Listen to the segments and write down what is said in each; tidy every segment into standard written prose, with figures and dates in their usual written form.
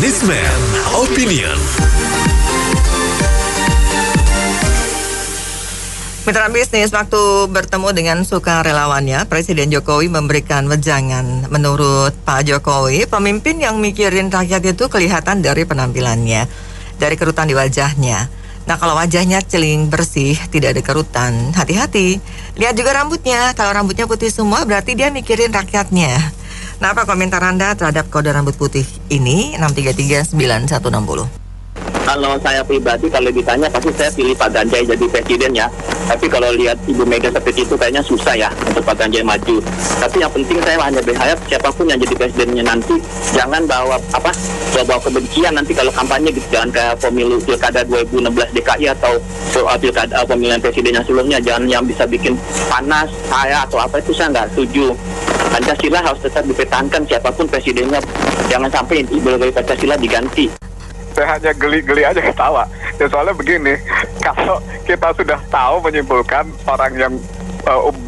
Businessman Opinion. Mitra bisnis, waktu bertemu dengan sukarelawannya, Presiden Jokowi memberikan wejangan. Menurut Pak Jokowi, pemimpin yang mikirin rakyat itu kelihatan dari penampilannya, dari kerutan di wajahnya. Nah, kalau wajahnya celing bersih, tidak ada kerutan, hati-hati. Lihat juga rambutnya, kalau rambutnya putih semua berarti dia mikirin rakyatnya. Nah, apa komentar Anda terhadap kode rambut putih ini? 6339160. Kalau saya pribadi, kalau ditanya pasti saya pilih Pak Ganjar jadi presiden ya. Tapi kalau lihat Ibu Mega seperti itu kayaknya susah ya untuk Pak Ganjar maju. Tapi yang penting saya hanya berharap siapapun yang jadi presidennya nanti jangan bawa kebencian nanti kalau kampanye gitu. Jangan kayak pemilu pilkada 2016 DKI atau pilkada pemilihan presiden yang sebelumnya. Jangan yang bisa bikin panas saya atau apa itu saya nggak setuju. Pancasila harus tetap dipertahankan siapapun presidennya. Jangan sampai ideologi Pancasila diganti. Saya hanya geli-geli aja ketawa. Ya soalnya begini, kalau kita sudah tahu menyimpulkan orang yang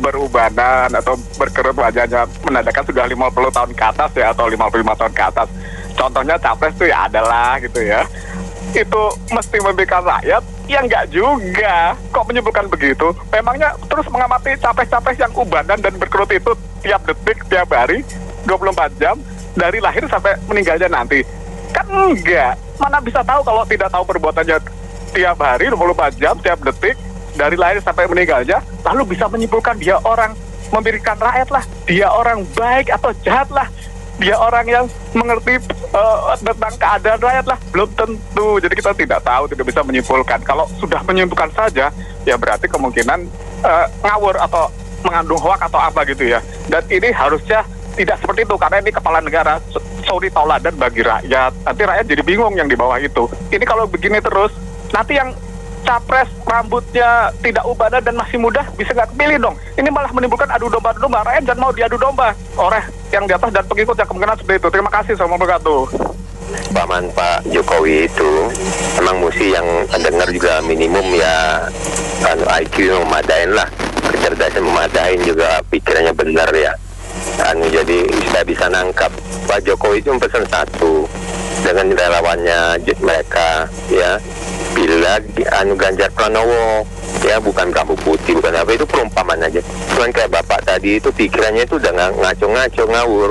berubanan atau berkerut wajahnya menandakan sudah 50 tahun ke atas ya, atau 55 tahun ke atas. Contohnya capres tuh ya adalah gitu ya. Itu mesti memberikan rakyat, ya enggak juga. Kok menyimpulkan begitu? Memangnya terus mengamati capres-capres yang ubanan dan berkerut itu tiap detik, tiap hari, 24 jam, dari lahir sampai meninggalnya nanti. Kan enggak. Mana bisa tahu kalau tidak tahu perbuatannya tiap hari, 24 jam, tiap detik, dari lahir sampai meninggalnya, lalu bisa menyimpulkan dia orang memberikan rakyat lah, dia orang baik atau jahat lah, dia orang yang mengerti tentang keadaan rakyat lah. Belum tentu, jadi kita tidak tahu, tidak bisa menyimpulkan. Kalau sudah menyimpulkan saja, ya berarti kemungkinan ngawur atau mengandung hoak atau apa gitu ya. Dan ini harusnya tidak seperti itu, karena ini kepala negara, sorry tauladan bagi rakyat. Nanti rakyat jadi bingung yang di bawah itu. Ini kalau begini terus, nanti yang capres rambutnya tidak ubanan dan masih muda bisa nggak kepilih dong. Ini malah menimbulkan adu domba-domba. Rakyat jangan mau diadu domba oleh yang di atas dan pengikut yang kemungkinan seperti itu. Terima kasih, Assalamualaikum warahmatullahi wabarakatuh. Paman Pak Jokowi itu emang mesti yang dengar juga minimum ya IQ yang memadain lah, kecerdasan memadain juga, pikirannya benar ya. Jadi saya bisa nangkap Pak Jokowi itu pesan satu dengan relawannya mereka ya, bila Ganjar Pranowo ya, bukan rambut putih, bukan apa, itu perumpamaan aja. Cuman kayak bapak tadi itu pikirannya itu udah ngaco-ngaco, ngawur,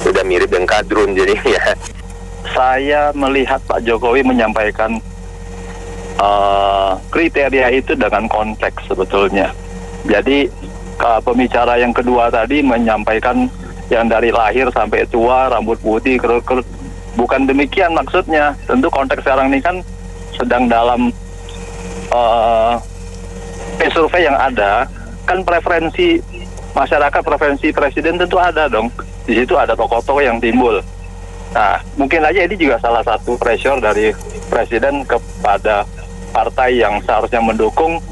udah mirip dengan kadrun. Jadi ya, saya melihat Pak Jokowi menyampaikan kriteria itu dengan konteks sebetulnya. Jadi pembicara yang kedua tadi menyampaikan yang dari lahir sampai tua rambut putih, kerut-kerut. Bukan demikian maksudnya. Tentu konteks sekarang ini kan sedang dalam survei yang ada, kan preferensi masyarakat, preferensi presiden tentu ada dong. Di situ ada tokoh-tokoh yang timbul. Nah, mungkin aja ini juga salah satu pressure dari presiden kepada partai yang seharusnya mendukung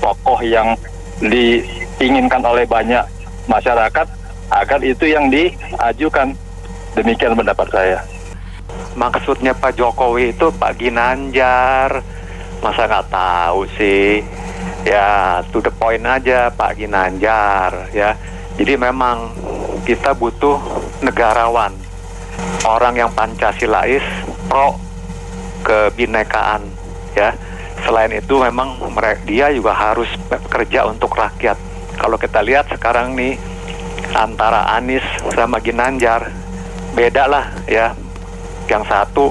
tokoh yang diinginkan oleh banyak masyarakat agar itu yang diajukan. Demikian pendapat saya. Maksudnya Pak Jokowi itu Pak Ginanjar, masa nggak tahu sih? Ya, to the point aja Pak Ginanjar ya. Jadi memang kita butuh negarawan, orang yang Pancasilais, pro kebinekaan ya. Selain itu memang dia juga harus bekerja untuk rakyat. Kalau kita lihat sekarang nih antara Anies sama Ginanjar, beda lah ya. Yang satu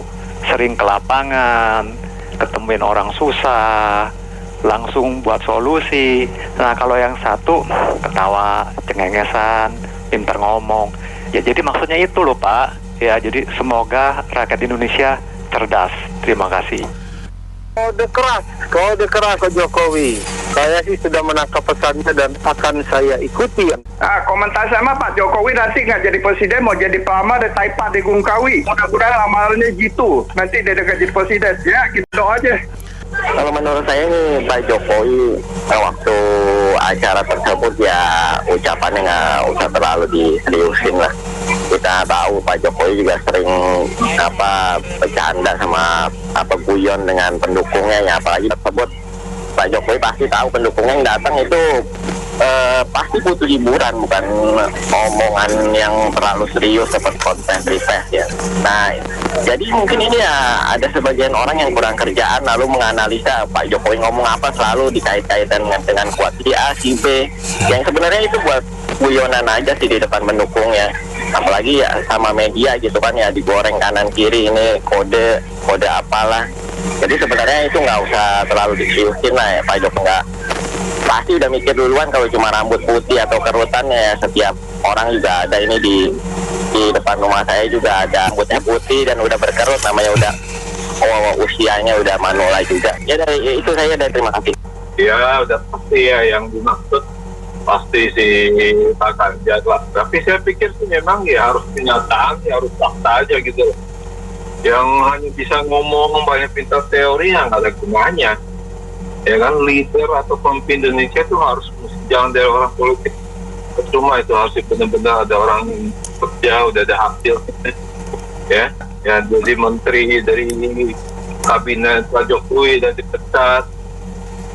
sering ke lapangan, ketemuin orang susah, langsung buat solusi. Nah, kalau yang satu ketawa, cengengesan, pintar ngomong. Ya jadi maksudnya itu loh Pak. Ya jadi semoga rakyat Indonesia cerdas. Terima kasih. Kode keras ke Jokowi. Saya sih sudah menangkap pesannya dan akan saya ikuti. Komentar sama Pak Jokowi nanti nggak jadi presiden, mau jadi pelamar di Taipa di Gungkawi. Mudah-mudahan lamarannya gitu. Nanti dia dekat jadi presiden. Ya gitu aja. kalau menurut saya nih Pak Jokowi waktu acara tersebut ya ucapannya nggak usah terlalu diseriusin lah. Kita tahu Pak Jokowi juga sering bercanda sama guyon dengan pendukungnya ya, apalagi tersebut Pak Jokowi pasti tahu pendukungnya yang datang itu pasti butuh hiburan, bukan omongan yang terlalu serius seperti konten request ya. Nah, jadi mungkin ini ya ada sebagian orang yang kurang kerjaan lalu menganalisa Pak Jokowi ngomong apa selalu dikait-kaitan dengan kuat si A, si B, yang sebenarnya itu buat guyonan aja sih di depan pendukung ya. Apalagi ya sama media gitu kan ya, digoreng kanan kiri ini kode apalah. Jadi sebenarnya itu nggak usah terlalu diseriusin lah ya Pak Jokowi, nggak pasti udah mikir duluan kalau cuma rambut putih atau kerutan ya. Setiap orang juga ada ini di depan rumah saya juga ada rambutnya putih dan udah berkerut, namanya udah usianya udah manula juga. Ya dari itu saya dan terima kasih. Ya udah pasti ya yang dimaksud pasti si Pak Ganjar lah. Tapi saya pikir sih memang ya harus kenyataan, ya harus fakta aja gitu. Yang hanya bisa ngomong banyak pintar teori yang nggak ada gunanya. Ya kan, leader atau pemimpin Indonesia itu harus jangan dari orang politik. Cuma itu harus benar-benar ada orang yang kerja, udah ada hasil. Ya jadi menteri dari kabinet Pak Jokowi dan dipecat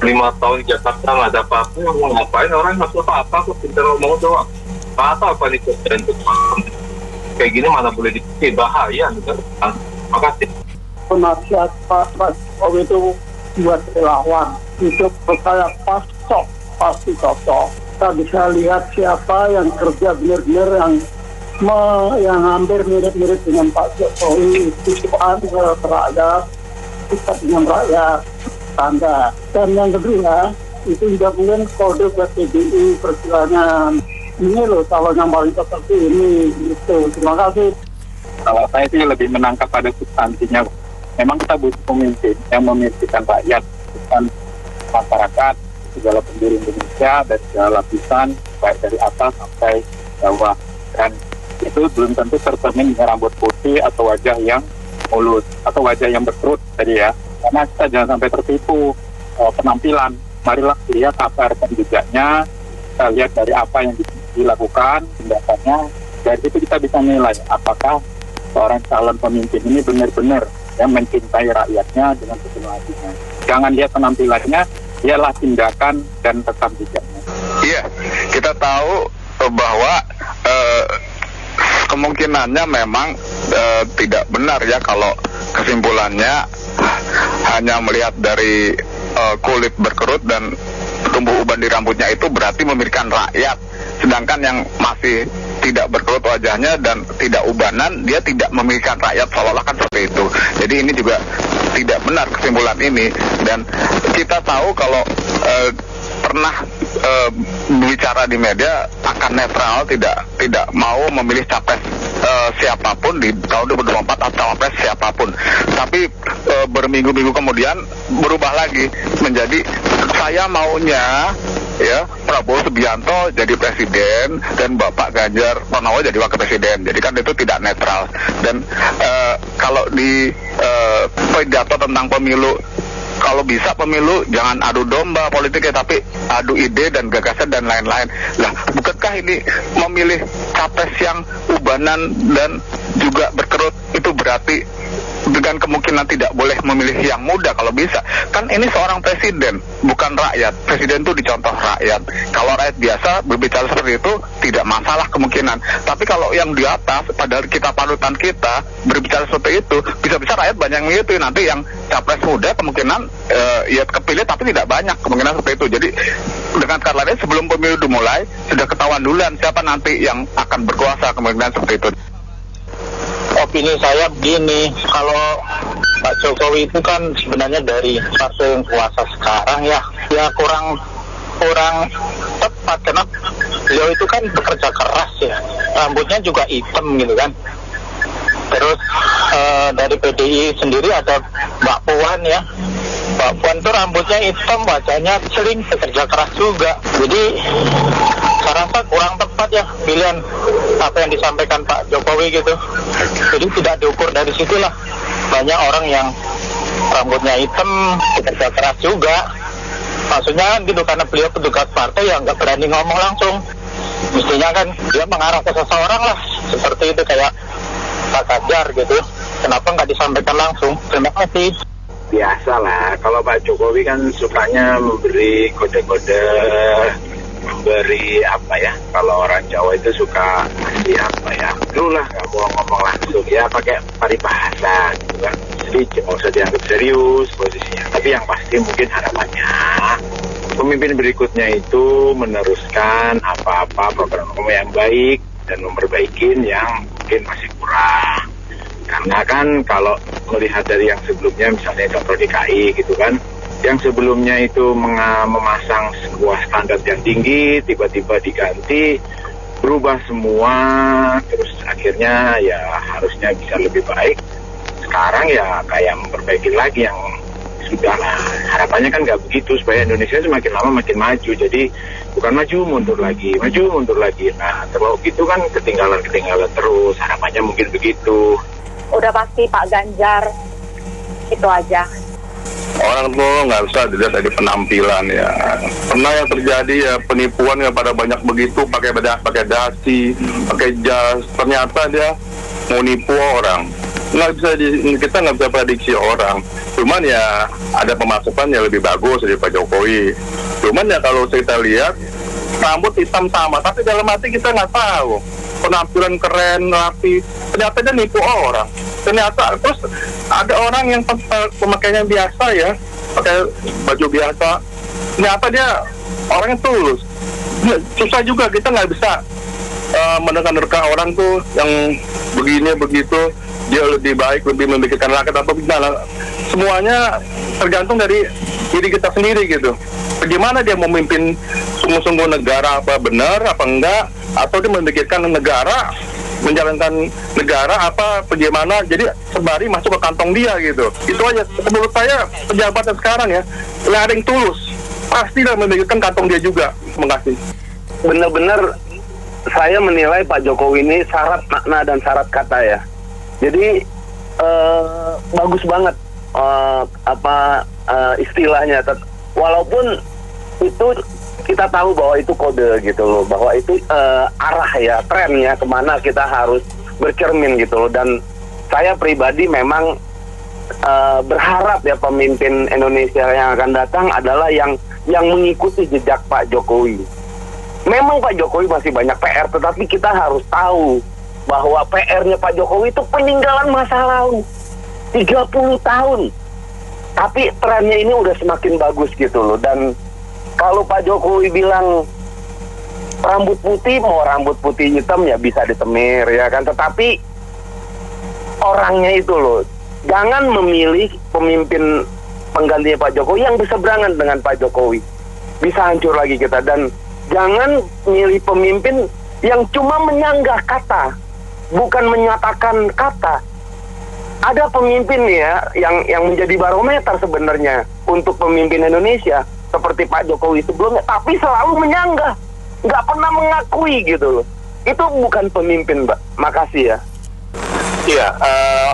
5 tahun di Jakarta nggak ada apa-apa, mau ngapain orang nggak apa-apa, kok pintar ngomong doang. Apa nih kerjaan itu? Kayak gini mana boleh dikasih, bahaya gitu. Makasih. Penasihat Pak Jokowi itu buat relawan itu percaya pasti cocok. Kita bisa lihat siapa yang kerja benar-benar yang hampir mirip-mirip dengan Pak Jokowi, titipan ke rakyat, kita dengan rakyat tanda. Dan yang kedua itu juga mungkin kode buat PDI perjuangan. Ini loh calon yang paling seperti ini itu. Terima kasih. Kalau saya sih lebih menangkap pada substansinya. Memang kita butuh pemimpin yang memikirkan rakyat, bukan masyarakat, segala penjuru Indonesia dan segala lapisan, baik dari atas sampai bawah. Dan itu belum tentu tercermin dengan rambut putih atau wajah yang mulus atau wajah yang berkerut tadi ya. Karena kita jangan sampai tertipu penampilan. Marilah lihat apa rekam jejaknya, kita lihat dari apa yang dilakukan, tindakannya. Dari itu kita bisa nilai apakah seorang calon pemimpin ini benar-benar yang mencintai rakyatnya dengan sepenuh hatinya. Jangan lihat penampilannya, lihatlah tindakan dan rekam jejaknya. Iya, kita tahu bahwa kemungkinannya memang tidak benar ya kalau kesimpulannya hanya melihat dari kulit berkerut dan tumbuh uban di rambutnya itu berarti memikirkan rakyat. Sedangkan yang masih tidak berkerut wajahnya dan tidak ubanan, dia tidak memikirkan rakyat, seolah-olah kan seperti itu. Jadi ini juga tidak benar kesimpulan ini. Dan kita tahu kalau pernah bicara di media akan netral, tidak mau memilih capres siapapun di tahun 2024 atau capres siapapun. Tapi berminggu-minggu kemudian berubah lagi menjadi saya maunya ya Prabowo Subianto jadi presiden dan Bapak Ganjar Pranowo jadi wakil presiden. Jadi kan itu tidak netral. Dan kalau di pidato tentang pemilu, kalau bisa pemilu jangan adu domba politiknya, tapi adu ide dan gagasan dan lain-lain. Lah, bukankah ini memilih capres yang ubanan dan juga berkerut itu berarti dengan kemungkinan tidak boleh memilih yang muda kalau bisa? Kan ini seorang presiden, bukan rakyat. Presiden itu dicontoh rakyat. Kalau rakyat biasa berbicara seperti itu tidak masalah kemungkinan. Tapi kalau yang di atas, padahal kita panutan kita berbicara seperti itu, bisa-bisa rakyat banyak yang mengikuti. Nanti yang capres muda kemungkinan ya kepilih tapi tidak banyak kemungkinan seperti itu. Jadi dengan kata lain sebelum pemilu dimulai sudah ketahuan duluan siapa nanti yang akan berkuasa kemungkinan seperti itu. Opini saya begini, kalau Pak Jokowi itu kan sebenarnya dari fase yang kuasa sekarang ya kurang tepat karena beliau itu kan bekerja keras ya, rambutnya juga hitam gitu kan. Terus dari PDI sendiri ada Mbak Puan ya. Mbak Puan tuh rambutnya hitam, wajahnya sering bekerja keras juga. Jadi saya rasa kurang tepat ya pilihan apa yang disampaikan Pak Jokowi gitu. Jadi tidak diukur dari situlah. Banyak orang yang rambutnya hitam, bekerja keras juga. Maksudnya kan gitu, karena beliau petugas partai yang nggak berani ngomong langsung. Mestinya kan dia mengarah ke seseorang lah, seperti itu kayak Pak Ganjar gitu. Kenapa nggak disampaikan langsung? Terima kasih. Biasalah, kalau Pak Jokowi kan sukanya memberi kode-kode memberi apa ya, kalau orang Jawa itu suka ngasih apa ya, dulu lah nggak mau ngomong langsung ya, pakai paribahasa gitu kan. Jadi nggak usah dianggap serius posisinya. Tapi yang pasti mungkin harapannya pemimpin berikutnya itu meneruskan apa-apa program yang baik dan memperbaikin yang mungkin masih kurang. Karena kan kalau melihat dari yang sebelumnya, misalnya contoh DKI gitu kan, yang sebelumnya itu memasang sebuah standar yang tinggi, tiba-tiba diganti, berubah semua, terus akhirnya ya harusnya bisa lebih baik. Sekarang ya kayak memperbaiki lagi yang sudah lah. Harapannya kan nggak begitu, supaya Indonesia semakin lama makin maju. Jadi bukan maju mundur lagi, maju mundur lagi. Nah terlalu gitu kan ketinggalan terus. Harapannya mungkin begitu. Udah pasti Pak Ganjar, itu aja. Orang tuh nggak usah dilihat dari penampilan ya. Pernah yang terjadi ya penipuan ya, pada banyak begitu, pakai dasi, pakai jas. Ternyata dia mau nipu orang. Kita nggak bisa prediksi orang. Cuman ya ada pemasukan yang lebih bagus dari Pak Jokowi. Cuman ya kalau kita lihat rambut hitam sama, tapi dalam hati kita nggak tahu. Penampilan keren, rapi, ternyata dia nipu orang. Ternyata terus ada orang yang pemakaiannya biasa ya, pakai baju biasa, ternyata dia orangnya tulus. Susah juga, kita nggak bisa menerka orang tuh yang begini begitu, dia lebih baik, lebih memikirkan rakyat apa gimana. Semuanya tergantung dari diri kita sendiri gitu. Bagaimana dia memimpin sungguh-sungguh negara, apa benar apa enggak, atau dia memikirkan negara, menjalankan negara apa bagaimana, jadi sembari masuk ke kantong dia gitu. Itu aja. Menurut saya pejabat yang sekarang ya, nggak ada yang tulus, pasti lah memikirkan kantong dia juga. Terima kasih. Benar-benar saya menilai Pak Jokowi ini syarat makna dan syarat kata ya. Jadi bagus banget istilahnya. Walaupun itu kita tahu bahwa itu kode gitu loh, bahwa itu arah ya, trennya kemana kita harus bercermin gitu loh. Dan saya pribadi memang berharap ya pemimpin Indonesia yang akan datang adalah yang mengikuti jejak Pak Jokowi. Memang Pak Jokowi masih banyak PR, tetapi kita harus tahu bahwa PR-nya Pak Jokowi itu peninggalan masa lalu 30 tahun. Tapi trennya ini udah semakin bagus gitu loh. Dan kalau Pak Jokowi bilang rambut putih, mau rambut putih hitam ya bisa ditemir ya kan. Tetapi orangnya itu loh, jangan memilih pemimpin penggantinya Pak Jokowi yang berseberangan dengan Pak Jokowi. Bisa hancur lagi kita. Dan jangan milih pemimpin yang cuma menyanggah kata, bukan menyatakan kata. Ada pemimpin ya yang menjadi barometer sebenarnya untuk pemimpin Indonesia seperti Pak Jokowi sebelumnya, tapi selalu menyanggah, nggak pernah mengakui gitu loh. Itu bukan pemimpin, Mbak. Makasih ya. Iya,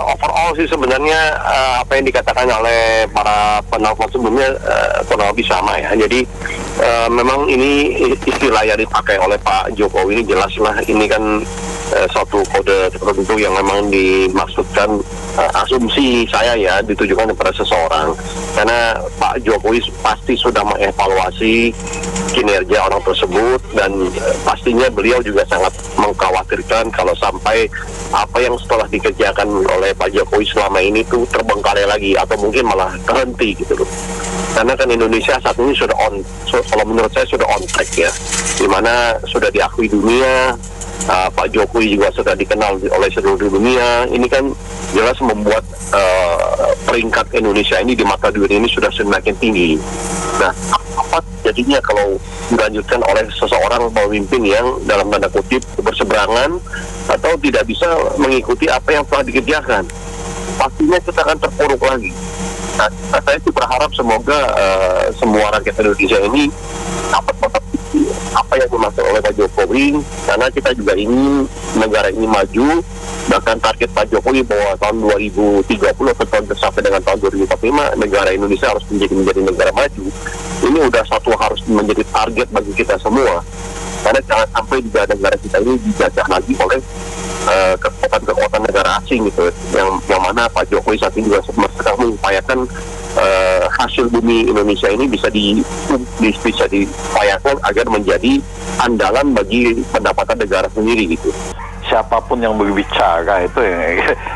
overall sih sebenarnya apa yang dikatakan oleh para penelpon sebelumnya kurang lebih sama ya. Jadi memang ini istilah yang dipakai oleh Pak Jokowi, jelaslah ini kan suatu kode tertentu yang memang dimaksudkan, asumsi saya ya, ditujukan kepada seseorang. Karena Pak Jokowi pasti sudah mengevaluasi kinerja orang tersebut, dan pastinya beliau juga sangat mengkhawatirkan kalau sampai apa yang setelah dikerjakan oleh Pak Jokowi selama ini tuh terbengkalai lagi atau mungkin malah terhenti gitu loh. Karena kan Indonesia saat ini sudah kalau menurut saya sudah on track ya, dimana sudah diakui dunia. Pak Jokowi juga sudah dikenal oleh seluruh dunia. Ini kan jelas membuat peringkat Indonesia ini di mata dunia ini sudah semakin tinggi. Nah, apa jadinya kalau dilanjutkan oleh seseorang pemimpin yang dalam tanda kutip berseberangan atau tidak bisa mengikuti apa yang telah dikerjakan? Pastinya kita akan terpuruk lagi. Nah, saya sih berharap semoga semua rakyat Indonesia ini dapat mengikuti apa yang dimaksud oleh Pak Jokowi, karena kita juga ingin negara ini maju. Bahkan target Pak Jokowi bahwa tahun 2030 atau sampai dengan tahun 2045 negara Indonesia harus menjadi negara maju. Ini udah harus menjadi target bagi kita semua. Karena jangan sampai juga negara kita ini dijajah lagi oleh kekuatan-kekuatan negara asing gitu, yang mana Pak Jokowi saat ini juga sedang mengupayakan hasil bumi Indonesia ini bisa diupayakan agar menjadi menjadi andalan bagi pendapatan negara sendiri gitu. Siapapun yang berbicara itu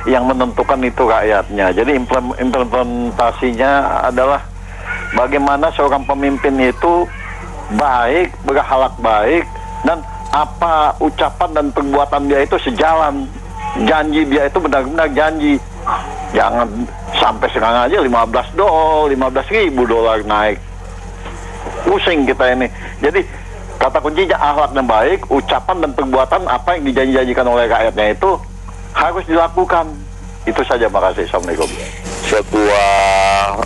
yang menentukan itu rakyatnya. Jadi implementasinya adalah bagaimana seorang pemimpin itu baik, berakhlak baik, dan apa ucapan dan perbuatan dia itu sejalan. Janji dia itu benar-benar janji. Jangan sampai sekarang aja 15.000 dolar naik. Pusing kita ini. Jadi kata kuncinya akhlak yang baik, ucapan dan perbuatan apa yang dijanjikan oleh rakyatnya itu harus dilakukan. Itu saja, makasih. Assalamualaikum. Sebuah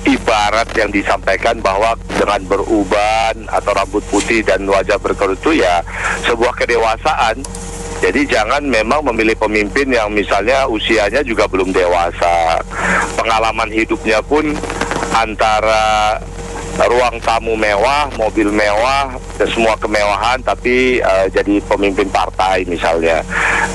ibarat yang disampaikan bahwa dengan beruban atau rambut putih dan wajah berkerut itu ya sebuah kedewasaan. Jadi jangan memang memilih pemimpin yang misalnya usianya juga belum dewasa, pengalaman hidupnya pun antara ruang tamu mewah, mobil mewah, dan semua kemewahan, tapi jadi pemimpin partai misalnya.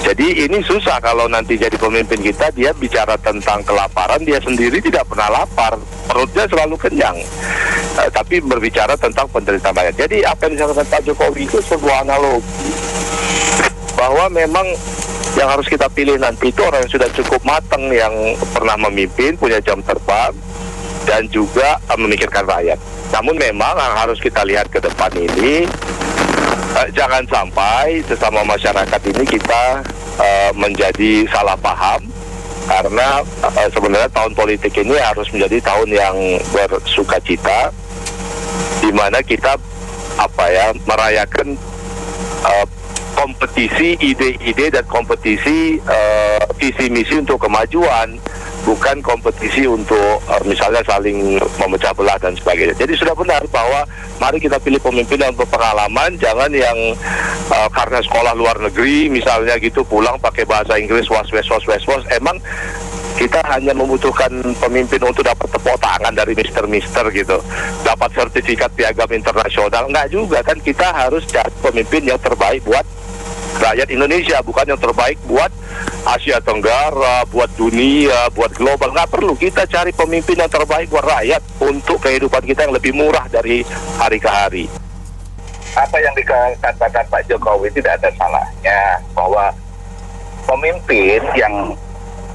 Jadi ini susah kalau nanti jadi pemimpin kita, dia bicara tentang kelaparan, dia sendiri tidak pernah lapar, perutnya selalu kenyang. Tapi berbicara tentang penderitaan rakyat. Jadi apa yang disampaikan Pak Jokowi itu sebuah analogi bahwa memang yang harus kita pilih nanti itu orang yang sudah cukup matang, yang pernah memimpin, punya jam terbang, dan juga memikirkan rakyat. Namun memang yang harus kita lihat ke depan ini, jangan sampai sesama masyarakat ini kita menjadi salah paham, karena sebenarnya tahun politik ini harus menjadi tahun yang bersukacita, di mana kita merayakan kompetisi ide-ide dan kompetisi visi misi untuk kemajuan, bukan kompetisi untuk misalnya saling memecah belah dan sebagainya. Jadi sudah benar bahwa mari kita pilih pemimpin yang berpengalaman, jangan yang karena sekolah luar negeri misalnya gitu pulang pakai bahasa Inggris was. Emang kita hanya membutuhkan pemimpin untuk dapat tepuk tangan dari mister gitu, dapat sertifikat piagam internasional? Enggak juga kan, kita harus cari pemimpin yang terbaik buat rakyat Indonesia, bukan yang terbaik buat Asia Tenggara, buat dunia, buat global. Nggak perlu, kita cari pemimpin yang terbaik buat rakyat untuk kehidupan kita yang lebih murah dari hari ke hari. Apa yang dikatakan Pak Jokowi tidak ada salahnya, bahwa pemimpin yang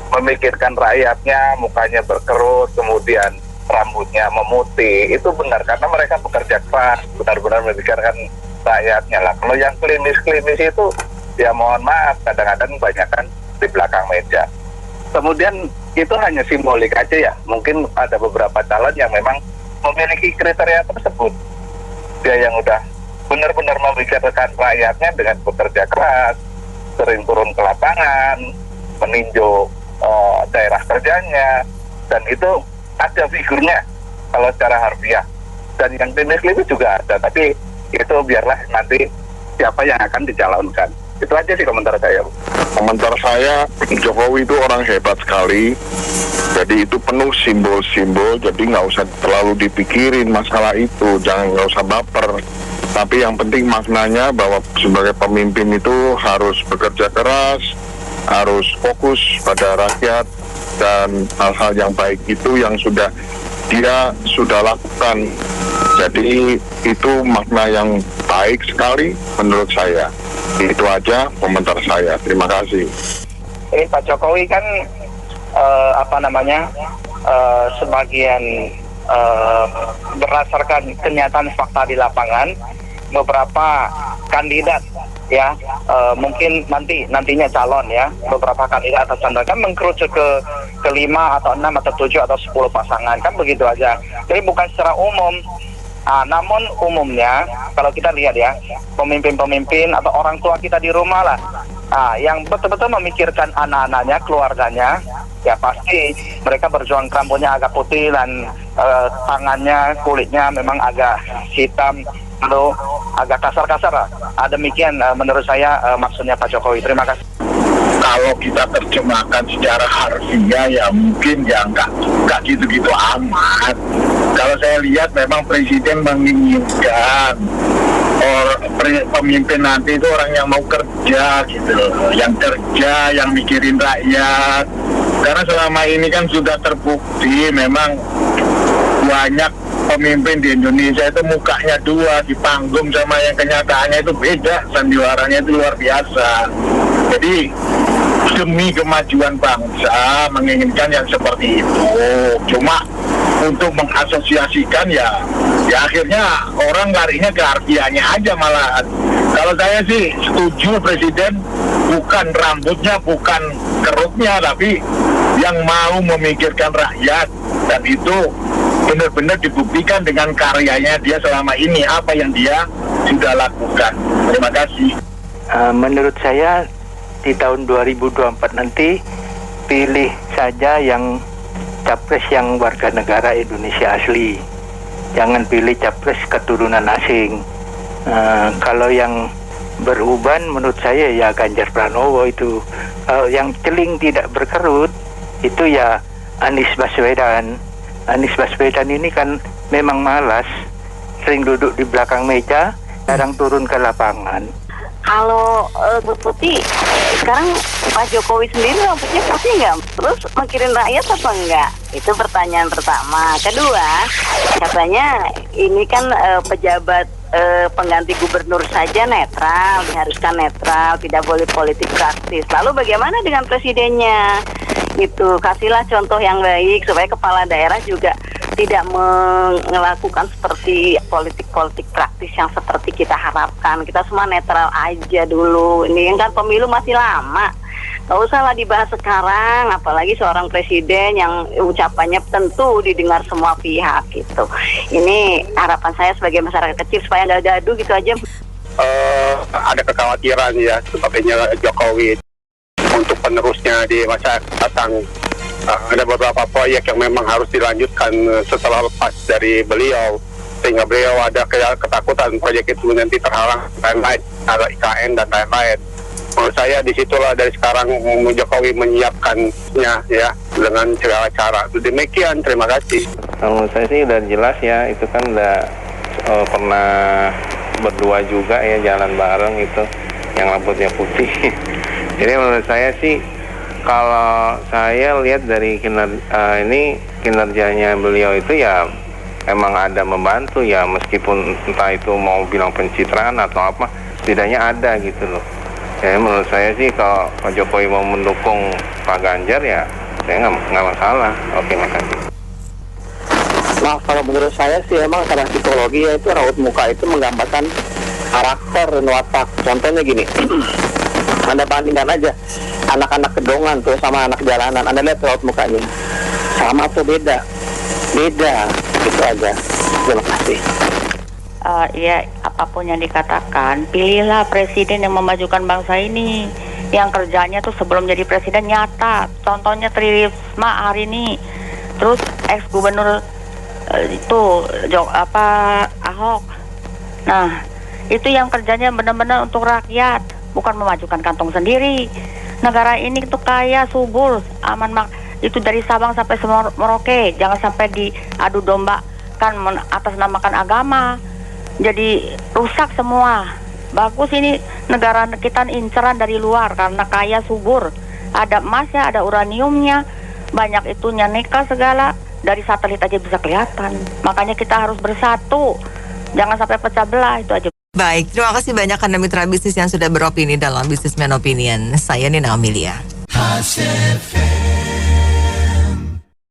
memikirkan rakyatnya, mukanya berkerut, kemudian rambutnya memutih, itu benar karena mereka bekerja keras, benar-benar memikirkan rakyatnya lah. Kalau yang klinis itu ya mohon maaf, kadang-kadang kebanyakan di belakang meja. Kemudian itu hanya simbolik aja ya. Mungkin ada beberapa calon yang memang memiliki kriteria tersebut. Dia yang udah benar-benar memikirkan rakyatnya dengan bekerja keras, sering turun ke lapangan, meninjau daerah kerjanya, dan itu ada figurnya kalau secara harfiah. Dan yang klinis juga ada, tapi itu biarlah nanti siapa yang akan dicalonkan. Itu aja sih komentar saya. Komentar saya, Jokowi itu orang hebat sekali. Jadi itu penuh simbol-simbol, jadi nggak usah terlalu dipikirin masalah itu, nggak usah baper. Tapi yang penting maknanya bahwa sebagai pemimpin itu harus bekerja keras, harus fokus pada rakyat, dan hal-hal yang baik itu yang dia sudah lakukan. Jadi itu makna yang baik sekali menurut saya. Itu aja komentar saya. Terima kasih. Ini Pak Jokowi kan sebagian berdasarkan kenyataan fakta di lapangan, beberapa kandidat ya mungkin nantinya calon ya, beberapa kandidat atau calon kan mengkerucut ke 5 atau 6 atau 7 atau 10 pasangan, kan begitu aja. Jadi bukan secara umum. Namun umumnya kalau kita lihat ya, pemimpin-pemimpin atau orang tua kita di rumah lah, yang betul-betul memikirkan anak-anaknya, keluarganya, ya pasti mereka berjuang, rambutnya agak putih dan tangannya, kulitnya memang agak hitam, lalu agak kasar-kasar lah. Demikian menurut saya maksudnya Pak Jokowi. Terima kasih. Kalau kita terjemahkan secara harfiah ya mungkin ya nggak gitu-gitu amat. Kalau saya lihat memang presiden menginginkan pemimpin nanti itu orang yang mau kerja gitu loh, yang kerja, yang mikirin rakyat. Karena selama ini kan sudah terbukti memang banyak pemimpin di Indonesia itu mukanya dua, di panggung sama yang kenyataannya itu beda, sandiwaranya itu luar biasa. Jadi demi kemajuan bangsa menginginkan yang seperti itu. Cuma untuk mengasosiasikan ya akhirnya orang larinya ke harfiahnya aja malahan. Kalau saya sih setuju presiden bukan rambutnya, bukan kerutnya, tapi yang mau memikirkan rakyat, dan itu benar-benar dibuktikan dengan karyanya dia selama ini, apa yang dia sudah lakukan. Terima kasih. Menurut saya di tahun 2024 nanti pilih saja yang capres yang warga negara Indonesia asli, jangan pilih capres keturunan asing. Kalau yang beruban menurut saya ya Ganjar Pranowo itu. Kalau yang celing tidak berkerut itu ya Anies Baswedan. Anies Baswedan ini kan memang malas, sering duduk di belakang meja, jarang turun ke lapangan. Kalau Bu Putih, sekarang Pak Jokowi sendiri rambutnya putih nggak? Terus mikirin rakyat apa enggak? Itu pertanyaan pertama. Kedua, katanya ini kan pejabat pengganti gubernur saja netral, diharuskan netral, tidak boleh politik praktis. Lalu bagaimana dengan presidennya? Gitu, kasihlah contoh yang baik supaya kepala daerah juga tidak melakukan seperti politik-politik praktis yang seperti kita harapkan. Kita semua netral aja dulu. Ini kan pemilu masih lama. Gak usah lah dibahas sekarang, apalagi seorang presiden yang ucapannya tentu didengar semua pihak gitu. Ini harapan saya sebagai masyarakat kecil supaya nggak gaduh gitu aja. Ada kekhawatiran ya sebabnya Jokowi untuk penerusnya di masa datang. Ada beberapa proyek yang memang harus dilanjutkan setelah lepas dari beliau, sehingga beliau ada ketakutan proyek itu nanti terhalang lain-lain, ada IKN dan lain-lain. Menurut saya disitulah dari sekarang Jokowi menyiapkannya ya dengan segala cara. Demikian, terima kasih. Menurut saya sih udah jelas ya, itu kan udah pernah berdua juga ya jalan bareng itu, yang rambutnya putih. Jadi menurut saya sih, kalau saya lihat dari kinerjanya beliau itu ya emang ada membantu ya, meskipun entah itu mau bilang pencitraan atau apa, setidaknya ada gitu loh. Ya menurut saya sih kalau Pak Jokowi mau mendukung Pak Ganjar ya saya nggak masalah. Oke, makasih. Nah, kalau menurut saya sih emang secara psikologi ya itu raut muka itu menggambarkan karakter dan watak. Contohnya gini, Anda bandingkan aja anak-anak kedongan tuh sama anak jalanan, Anda lihat raut mukanya sama atau beda? Beda, itu aja. Terima kasih. Ya apapun yang dikatakan, pilihlah presiden yang memajukan bangsa ini, yang kerjanya tuh sebelum jadi presiden nyata. Contohnya Tri Risma hari ini, terus ex gubernur Ahok. Nah itu yang kerjanya benar-benar untuk rakyat, bukan memajukan kantong sendiri. Negara ini tuh kaya, subur, aman, itu dari Sabang sampai Merauke. Jangan sampai diadu domba kan atasnamakan agama, jadi rusak semua. Bagus ini negara kita inceran dari luar karena kaya, subur, ada emasnya, ada uraniumnya, banyak itunya, nikel segala, dari satelit aja bisa kelihatan. Makanya kita harus bersatu, jangan sampai pecah belah. Itu aja. Baik, terima kasih banyak Anda mitra bisnis yang sudah beropini dalam Businessman Opinion. Saya Nina Amelia.